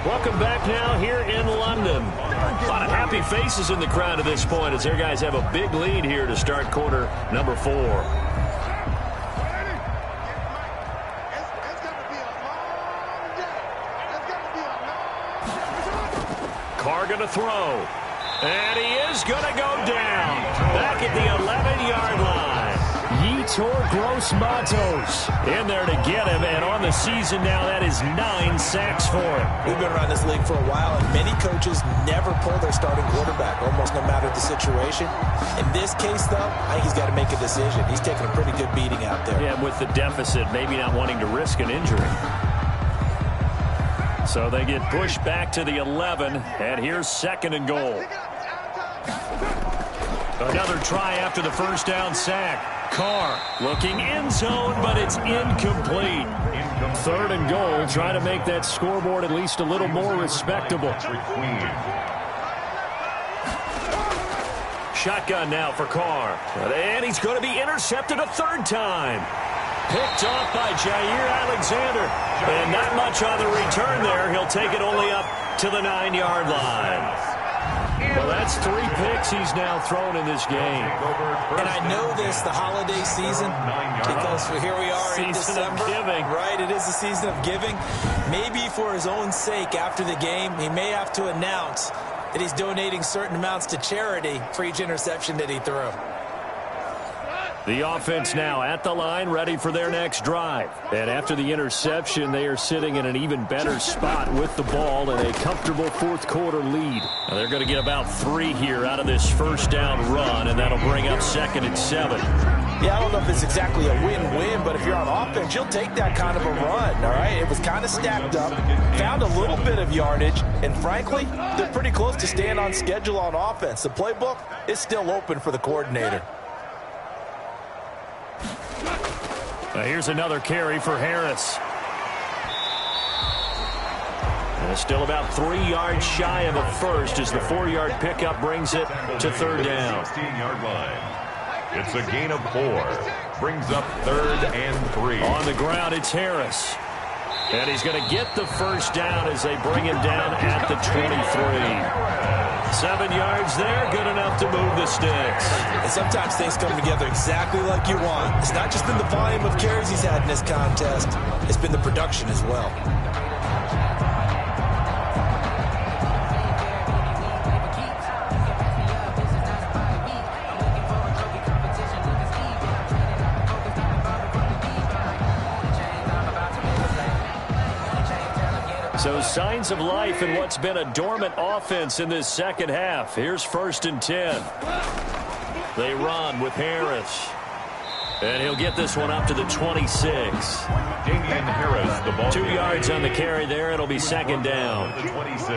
Welcome back now here in London. A lot of happy faces in the crowd at this point as their guys have a big lead here to start quarter number 4. Carr going to throw. And he is going to go down. Back at the 11-yard line. Yetur Gross-Matos in there to get him, and on the season now, that is 9 sacks for him. We've been around this league for a while, and many coaches never pull their starting quarterback, almost no matter the situation. In this case, though, I think he's got to make a decision. He's taking a pretty good beating out there. Yeah, with the deficit, maybe not wanting to risk an injury. So they get pushed back to the 11, and here's 2nd and goal. Another try after the 1st down sack. Carr looking end zone, but it's incomplete. 3rd and goal, trying to make that scoreboard at least a little more respectable. Shotgun now for Carr. And he's going to be intercepted a 3rd time. Picked off by Jair Alexander. And not much on the return there. He'll take it only up to the 9-yard line. Well, that's 3 picks he's now thrown in this game. And I know this, the holiday season, because here we are in December. Right, it is the season of giving. Maybe for his own sake after the game, he may have to announce that he's donating certain amounts to charity for each interception that he threw. The offense now at the line, ready for their next drive. And after the interception, they are sitting in an even better spot with the ball and a comfortable 4th quarter lead. Now they're going to get about 3 here out of this 1st down run, and that'll bring up 2nd and 7. Yeah, I don't know if it's exactly a win-win, but if you're on offense, you'll take that kind of a run, all right? It was kind of stacked up, found a little bit of yardage, and frankly, they're pretty close to staying on schedule on offense. The playbook is still open for the coordinator. Now here's another carry for Harris. And still about 3 yards shy of a 1st as the 4-yard pickup brings it to 3rd down. 16-yard line. It's a gain of 4. Brings up 3rd and 3. On the ground, it's Harris. And he's going to get the 1st down as they bring him down at the 23. 7 yards there, good enough to move the sticks. And sometimes things come together exactly like you want. It's not just been the volume of carries he's had in this contest. It's been the production as well. So signs of life in what's been a dormant offense in this 2nd half. Here's 1st and 10. They run with Harris. And he'll get this one up to the 26. Damian Harris, the ball. 2 yards on the carry there. It'll be 2nd down. The 26.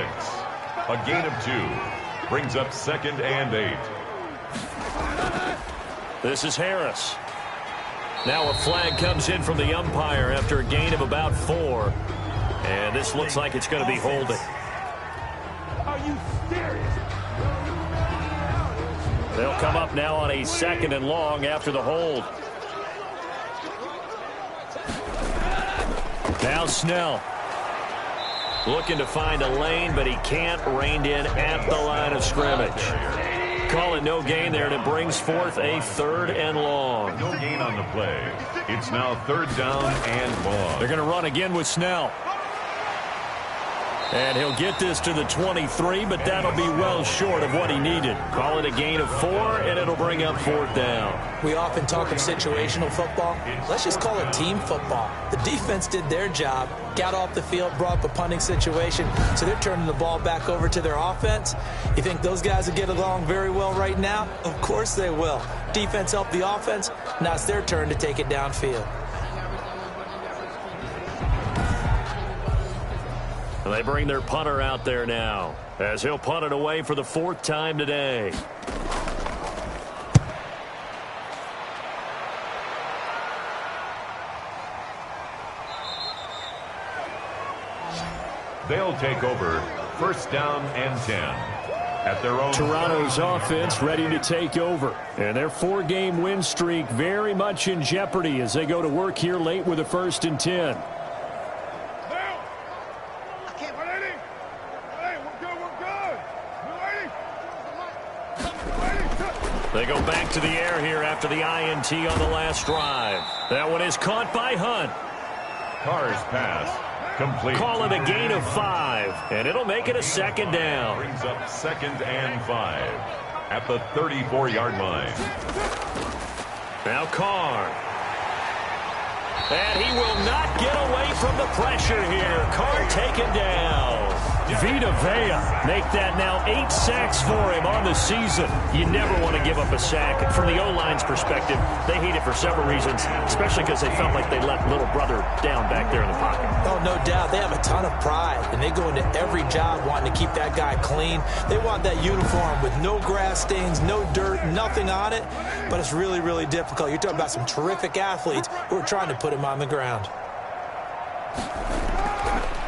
A gain of 2. Brings up 2nd and 8. This is Harris. Now a flag comes in from the umpire after a gain of about 4. And this looks like it's going to be holding. Are you serious? They'll come up now on a 2nd and long after the hold. Now Snell. Looking to find a lane, but he can't. Reined in at the line of scrimmage. Call it no gain there, and it brings forth a 3rd and long. No gain on the play. It's now 3rd down and long. They're going to run again with Snell. And he'll get this to the 23, but that'll be well short of what he needed. Call it a gain of 4, and it'll bring up 4th down. We often talk of situational football. Let's just call it team football. The defense did their job, got off the field, brought up a punting situation, so they're turning the ball back over to their offense. You think those guys will get along very well right now? Of course they will. Defense helped the offense. Now it's their turn to take it downfield. They bring their punter out there now as he'll punt it away for the 4th time today. They'll take over 1st down and 10. At their own. Toronto's offense ready to take over. And their 4-game win streak very much in jeopardy as they go to work here late with a 1st and 10. They go back to the air here after the INT on the last drive. That one is caught by Hunt. Carr's pass complete. Call it a gain of 5, and it'll make it a 2nd down. Brings up 2nd and 5 at the 34-yard line. Now Carr. And he will not get away from the pressure here. Carr taken down. Vita Vea make that now 8 sacks for him on the season. You never want to give up a sack. From the O-line's perspective, they hate it for several reasons, especially because they felt like they let little brother down back there in the pocket. Oh, no doubt. They have a ton of pride, and they go into every job wanting to keep that guy clean. They want that uniform with no grass stains, no dirt, nothing on it, but it's really, really difficult. You're talking about some terrific athletes who are trying to put him on the ground.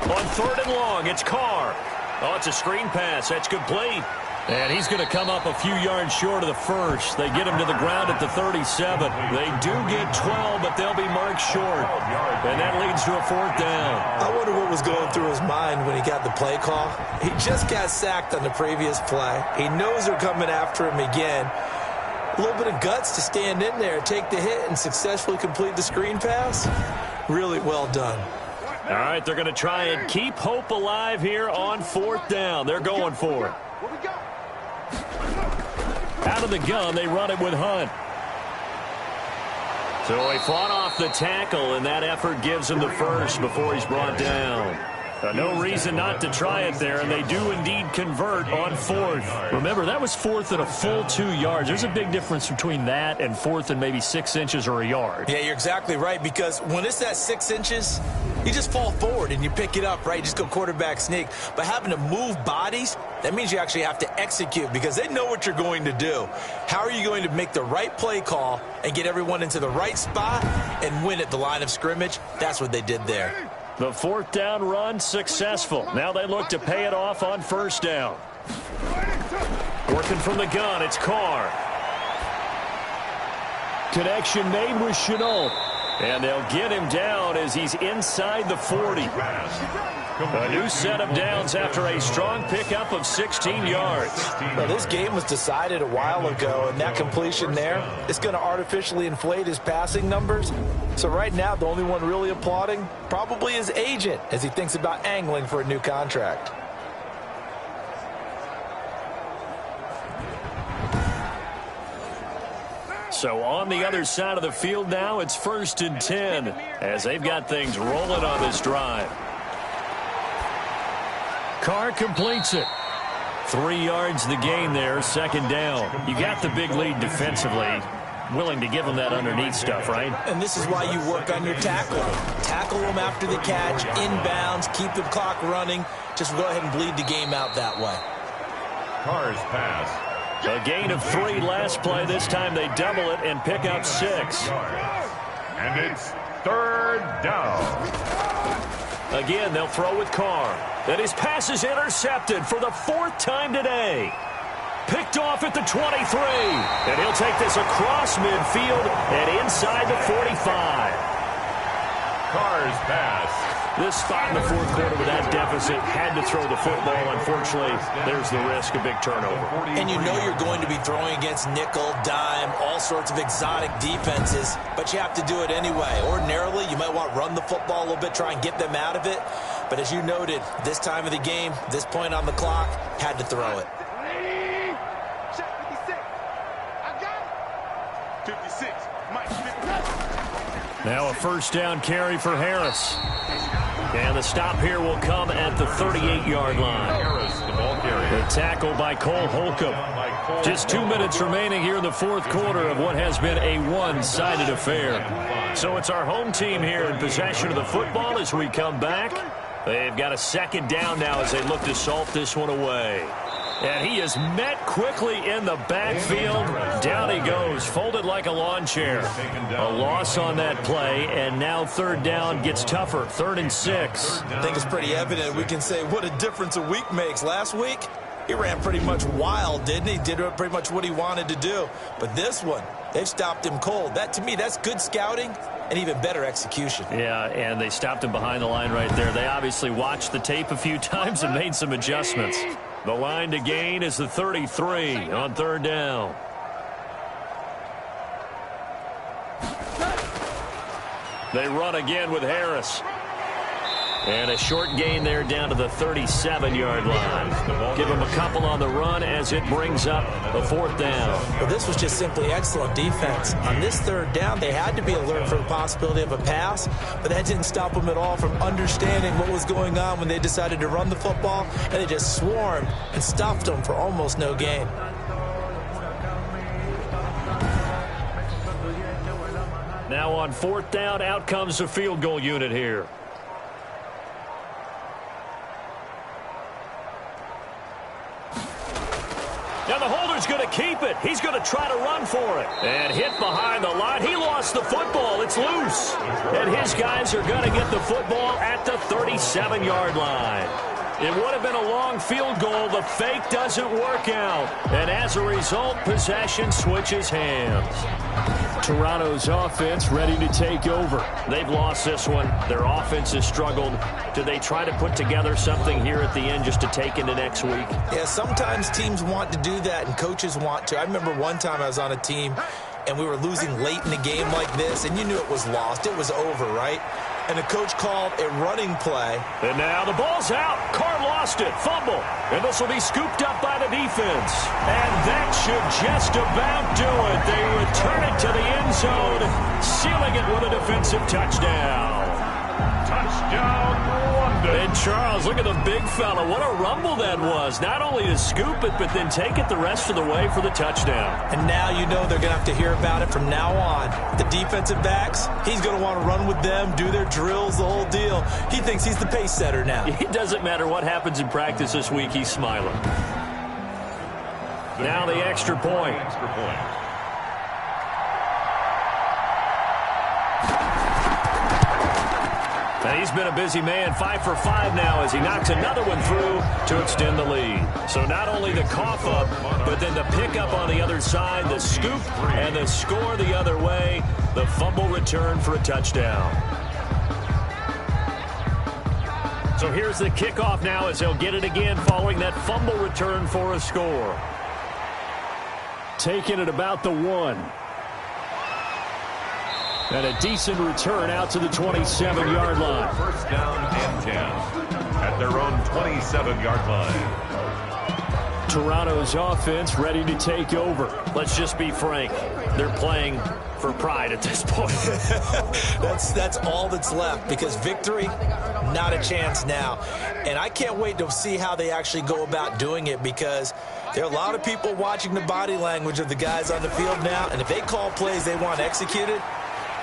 On 3rd and long, it's Carr. Oh, it's a screen pass. That's complete. And he's going to come up a few yards short of the 1st. They get him to the ground at the 37. They do get 12, but they'll be marked short. And that leads to a 4th down. I wonder what was going through his mind when he got the play call. He just got sacked on the previous play. He knows they're coming after him again. A little bit of guts to stand in there, take the hit, and successfully complete the screen pass. Really well done. All right, they're going to try and keep hope alive here on 4th down. They're going for it. Out of the gun, they run it with Hunt. So he fought off the tackle, and that effort gives him the 1st before he's brought down. No reason not to try it there, and they do indeed convert on 4th. Remember, that was 4th and a full 2 yards. There's a big difference between that and 4th and maybe 6 inches or a yard. Yeah, you're exactly right, because when it's that 6 inches, you just fall forward and you pick it up, right? You just go quarterback sneak. But having to move bodies, that means you actually have to execute because they know what you're going to do. How are you going to make the right play call and get everyone into the right spot and win at the line of scrimmage? That's what they did there. The 4th down run successful. Now they look to pay it off on 1st down. Working from the gun, it's Carr. Connection made with Chenault. And they'll get him down as he's inside the 40. A new set of downs after a strong pickup of 16 yards. Well, this game was decided a while ago, and that completion there is going to artificially inflate his passing numbers. So right now, the only one really applauding probably his agent as he thinks about angling for a new contract. So on the other side of the field now, it's 1st and 10 as they've got things rolling on this drive. Carr completes it. 3 yards the gain there, 2nd down. You got the big lead defensively. Willing to give them that underneath stuff, right? And this is why you work on your tackle. Tackle them after the catch, inbounds, keep the clock running. Just go ahead and bleed the game out that way. Carr's pass. A gain of 3 last play. This time they double it and pick up 6. And it's third down. Again, they'll throw with Carr. And his pass is intercepted for the 4th time today. Picked off at the 23. And he'll take this across midfield and inside the 45. Carr's pass. This spot in the 4th quarter with that deficit had to throw the football. Unfortunately, there's the risk of big turnover. And you know you're going to be throwing against nickel, dime, all sorts of exotic defenses, but you have to do it anyway. Ordinarily, you might want to run the football a little bit, try and get them out of it. But as you noted, this time of the game, this point on the clock, had to throw it. Check 56. I got it. 56. Mike, 56. Now a first down carry for Harris. And the stop here will come at the 38-yard line. Harris, the ball carrier. The tackle by Cole Holcomb. Just 2 minutes remaining here in the 4th quarter of what has been a one-sided affair. So it's our home team here in possession of the football as we come back. They've got a second down now as they look to salt this one away. And he is met quickly in the backfield. Down he goes, folded like a lawn chair. A loss on that play, and now 3rd down gets tougher. 3rd and 6. I think it's pretty evident. We can say what a difference a week makes. Last week, he ran pretty much wild, didn't he? Did pretty much what he wanted to do. But this one, they've stopped him cold. That, to me, that's good scouting and even better execution. Yeah, and they stopped him behind the line right there. They obviously watched the tape a few times and made some adjustments. The line to gain is the 33 on 3rd down. They run again with Harris. And a short gain there down to the 37-yard line. Give him a couple on the run as it brings up a 4th down. Well, this was just simply excellent defense. On this 3rd down, they had to be alert for the possibility of a pass, but that didn't stop them at all from understanding what was going on when they decided to run the football, and they just swarmed and stuffed them for almost no gain. Now on 4th down, out comes the field goal unit here. Now the holder's going to keep it. He's going to try to run for it. And hit behind the line. He lost the football. It's loose. And his guys are going to get the football at the 37-yard line. It would have been a long field goal. The fake doesn't work out. And as a result, possession switches hands. Toronto's offense ready to take over. They've lost this one. Their offense has struggled. Do they try to put together something here at the end just to take into next week? Yeah, sometimes teams want to do that and coaches want to. I remember one time I was on a team and we were losing late in a game like this, and you knew it was lost. It was over, right? And the coach called a running play. And now the ball's out. Carr lost it. Fumble. And this will be scooped up by the defense. And that should just about do it. They return it to the end zone, sealing it with a defensive touchdown. Touchdown, London. And Charles, look at the big fella. What a rumble that was. Not only to scoop it, but then take it the rest of the way for the touchdown. And now you know they're going to have to hear about it from now on. The defensive backs, he's going to want to run with them, do their drills, the whole deal. He thinks he's the pace setter now. It doesn't matter what happens in practice this week, he's smiling. Now the extra point. And he's been a busy man, 5 for 5 now as he knocks another one through to extend the lead. So not only the cough up, but then the pickup on the other side, the scoop, and the score the other way, the fumble return for a touchdown. So here's the kickoff now as they'll get it again following that fumble return for a score. Taking it about the 1. And a decent return out to the 27-yard line. First down and 10 at their own 27-yard line. Toronto's offense ready to take over. Let's just be frank. They're playing for pride at this point. That's all that's left, because victory, not a chance now. And I can't wait to see how they actually go about doing it, because there are a lot of people watching the body language of the guys on the field now, and if they call plays they want executed,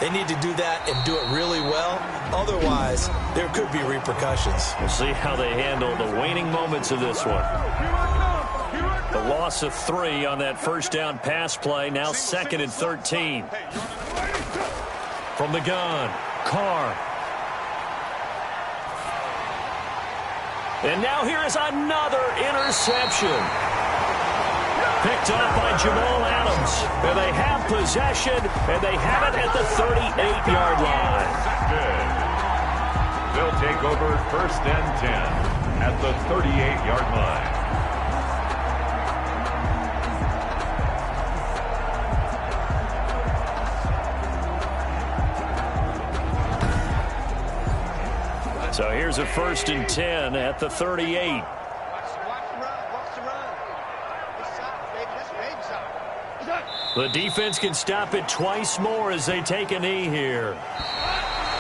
they need to do that and do it really well. Otherwise, there could be repercussions. We'll see how they handle the waning moments of this one. The loss of 3 on that first down pass play. Now 2nd and 13. From the gun, Carr. And now here is another interception. Picked up by Jamal Adams. And they have possession, and they have it at the 38-yard line. They'll take over 1st and 10 at the 38-yard line. So here's a 1st and 10 at the 38. The defense can stop it twice more as they take a knee here.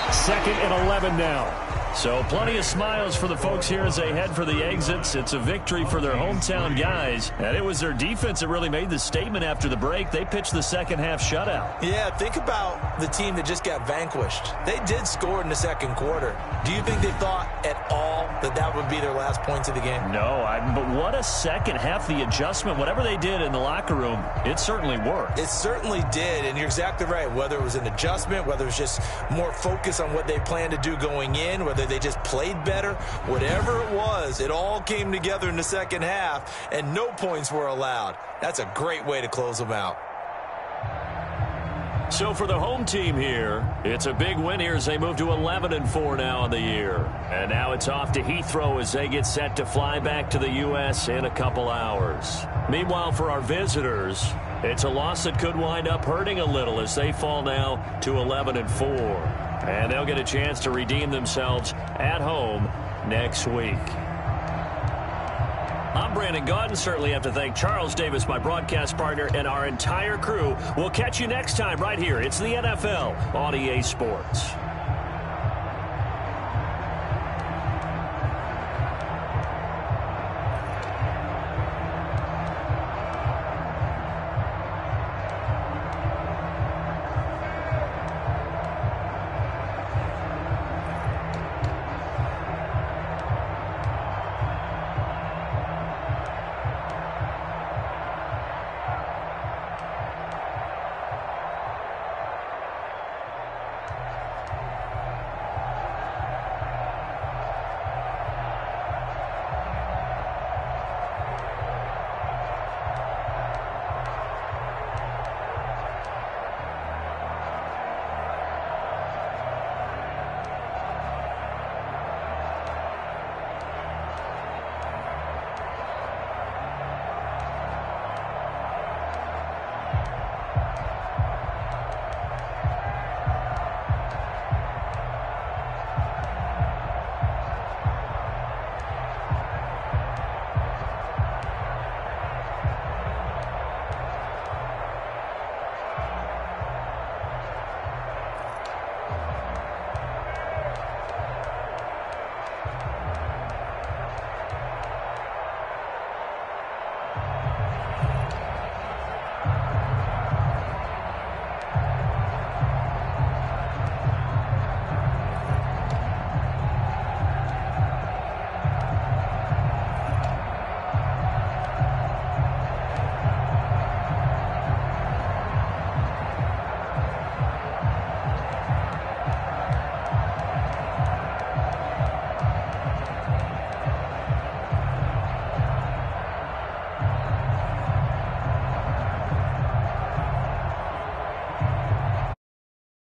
2nd and 11 now. So plenty of smiles for the folks here as they head for the exits. It's a victory for their hometown guys. And it was their defense that really made the statement after the break. They pitched the second-half shutout. Yeah, think about the team that just got vanquished. They did score in the second quarter. Do you think they thought at all that that would be their last points of the game? No, but what a second half. The adjustment, whatever they did in the locker room, it certainly worked. It certainly did, and you're exactly right. Whether it was an adjustment, whether it was just more focus on what they planned to do going in, whether they just played better, whatever it was, it all came together in the second half, and no points were allowed. That's a great way to close them out. So for the home team here, it's a big win here as they move to 11-4 now on the year. And now it's off to Heathrow as they get set to fly back to the U.S. in a couple hours. Meanwhile, for our visitors, it's a loss that could wind up hurting a little as they fall now to 11-4. And they'll get a chance to redeem themselves at home next week. I'm Brandon Gaudin. Certainly have to thank Charles Davis, my broadcast partner, and our entire crew. We'll catch you next time right here. It's the NFL on EA Sports.